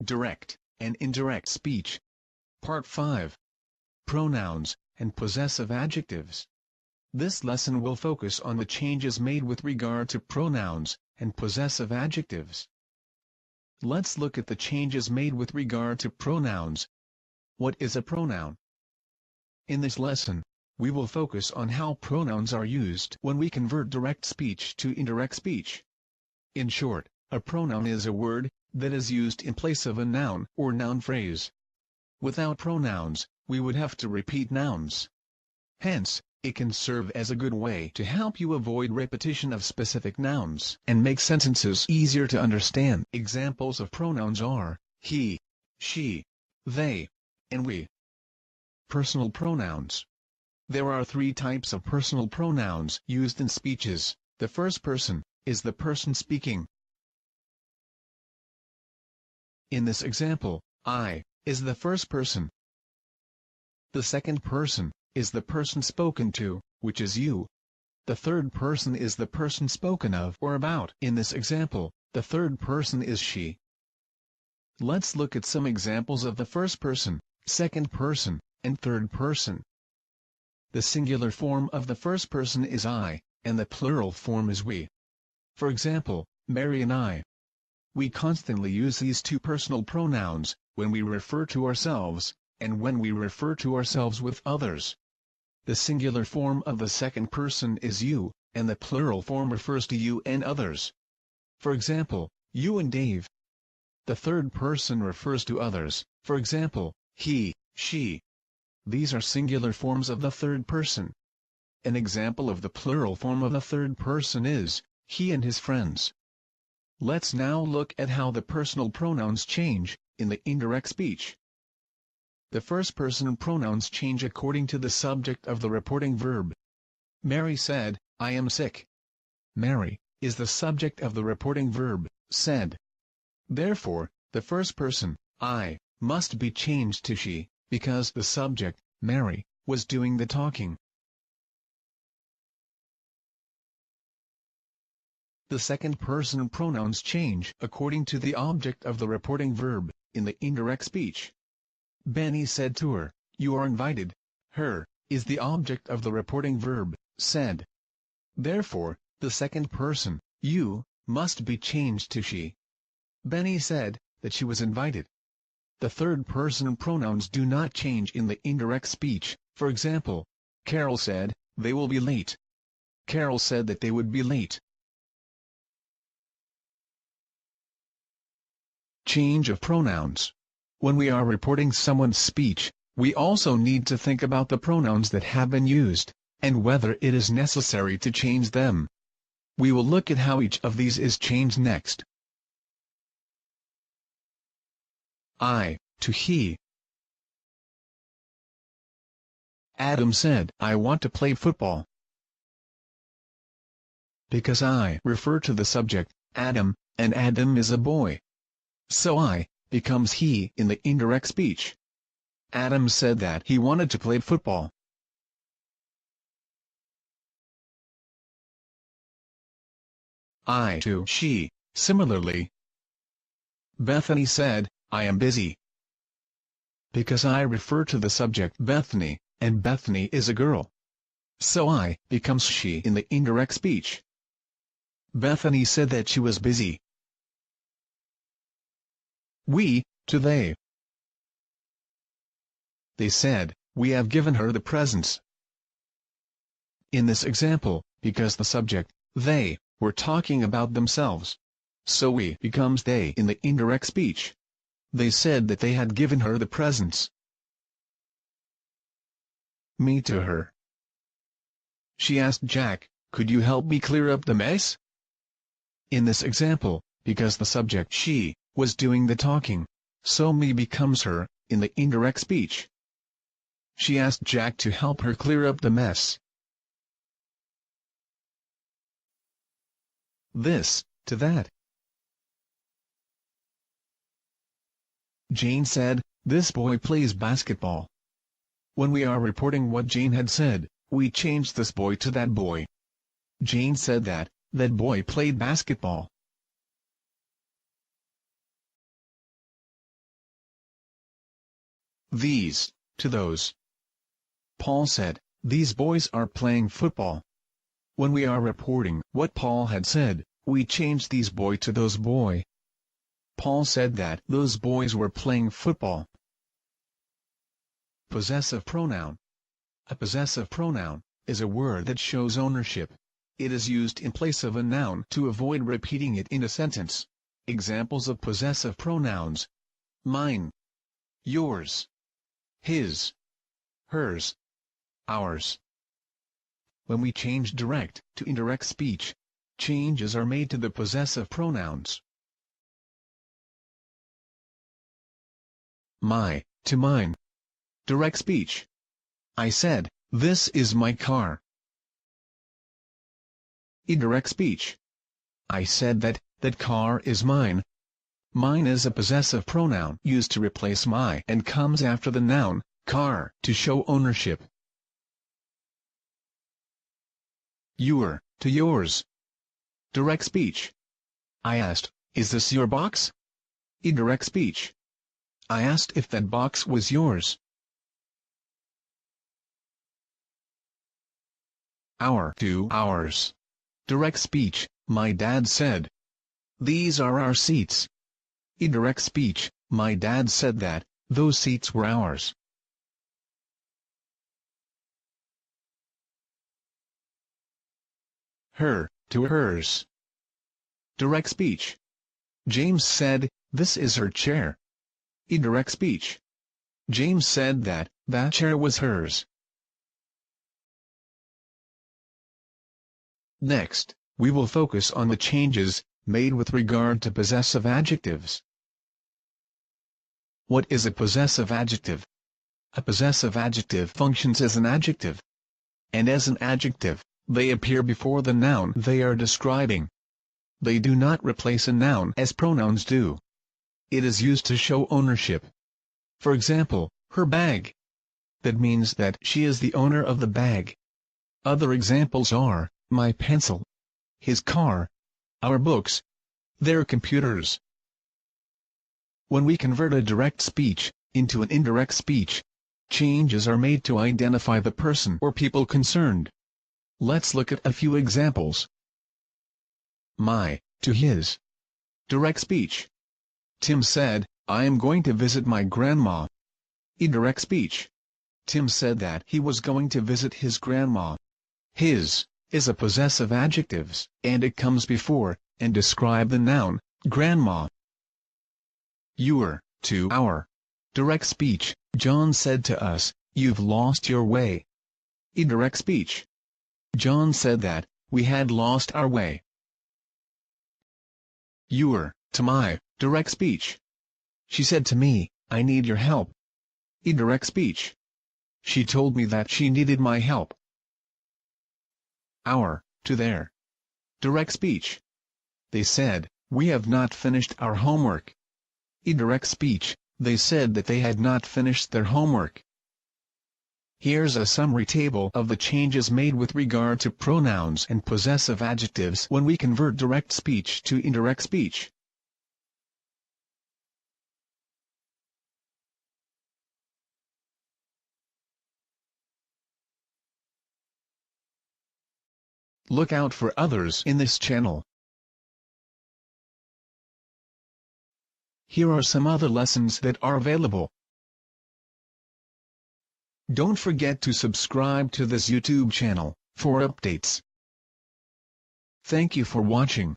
Direct and indirect speech. Part 5. Pronouns and possessive adjectives. This lesson will focus on the changes made with regard to pronouns and possessive adjectives. Let's look at the changes made with regard to pronouns. What is a pronoun? In this lesson, we will focus on how pronouns are used when we convert direct speech to indirect speech. In short, a pronoun is a word that is used in place of a noun or noun phrase. Without pronouns, we would have to repeat nouns. Hence, it can serve as a good way to help you avoid repetition of specific nouns and make sentences easier to understand. Examples of pronouns are he, she, they, and we. Personal pronouns. There are three types of personal pronouns used in speeches. The first person is the person speaking. In this example, I is the first person. The second person is the person spoken to, which is you. The third person is the person spoken of or about. In this example, the third person is she. Let's look at some examples of the first person, second person, and third person. The singular form of the first person is I, and the plural form is we. For example, Mary and I. We constantly use these two personal pronouns when we refer to ourselves, and when we refer to ourselves with others. The singular form of the second person is you, and the plural form refers to you and others. For example, you and Dave. The third person refers to others, for example, he, she. These are singular forms of the third person. An example of the plural form of the third person is he and his friends. Let's now look at how the personal pronouns change in the indirect speech. The first person pronouns change according to the subject of the reporting verb. Mary said, I am sick. Mary is the subject of the reporting verb, said. Therefore, the first person, I, must be changed to she, because the subject, Mary, was doing the talking. The second person pronouns change according to the object of the reporting verb in the indirect speech. Benny said to her, you are invited. Her is the object of the reporting verb, said. Therefore, the second person, you, must be changed to she. Benny said that she was invited. The third person pronouns do not change in the indirect speech. For example, Carol said, they will be late. Carol said that they would be late. Change of pronouns. When we are reporting someone's speech, we also need to think about the pronouns that have been used, and whether it is necessary to change them. We will look at how each of these is changed next. I, to he. Adam said, I want to play football. Because I refer to the subject, Adam, and Adam is a boy. So I becomes he in the indirect speech. Adam said that he wanted to play football. I to she. Similarly, Bethany said, I am busy. Because I refer to the subject Bethany, and Bethany is a girl. So I becomes she in the indirect speech. Bethany said that she was busy. We, to they. They said, we have given her the presents. In this example, because the subject, they, were talking about themselves. So we becomes they in the indirect speech. They said that they had given her the presents. Me to her. She asked Jack, could you help me clear up the mess? In this example, because the subject she was doing the talking, so me becomes her in the indirect speech. She asked Jack to help her clear up the mess. This, to that. Jane said, this boy plays basketball. When we are reporting what Jane had said, we change this boy to that boy. Jane said that boy played basketball. these, to those. Paul said, "These boys are playing football." When we are reporting what Paul had said, we change these boy to those boy. Paul said that those boys were playing football. Possessive pronoun. A possessive pronoun is a word that shows ownership. It is used in place of a noun to avoid repeating it in a sentence. Examples of possessive pronouns: mine, yours, his, hers, ours. When we change direct to indirect speech, changes are made to the possessive pronouns. My, to mine. Direct speech. I said, "This is my car." Indirect speech. I said that car is mine. Mine is a possessive pronoun used to replace my and comes after the noun, car, to show ownership. Your, to yours. Direct speech. I asked, "Is this your box?" Indirect speech. I asked if that box was yours. Our, to ours. Direct speech. My dad said, "These are our seats." Indirect speech. My dad said that those seats were ours. Her, to hers. Direct speech. James said, "This is her chair." Indirect speech. James said that chair was hers. Next, we will focus on the changes made with regard to possessive adjectives. What is a possessive adjective? A possessive adjective functions as an adjective. And as an adjective, they appear before the noun they are describing. They do not replace a noun as pronouns do. It is used to show ownership. For example, her bag. That means that she is the owner of the bag. Other examples are, my pencil, his car, our books, their computers. When we convert a direct speech into an indirect speech, changes are made to identify the person or people concerned. Let's look at a few examples. My, to his. Direct speech. Tim said, "I am going to visit my grandma." Indirect speech. Tim said that he was going to visit his grandma. His is a possessive adjective, and it comes before and describe the noun, grandma. Your, to our. Direct speech. John said to us, "You've lost your way." Indirect speech. John said that we had lost our way. Your, to my. Direct speech. She said to me, "I need your help." Indirect speech. She told me that she needed my help. Our, to their. Direct speech. They said, "We have not finished our homework." Indirect speech. They said that they had not finished their homework. Here's a summary table of the changes made with regard to pronouns and possessive adjectives when we convert direct speech to indirect speech. Look out for others in this channel. Here are some other lessons that are available. Don't forget to subscribe to this YouTube channel for updates. Thank you for watching.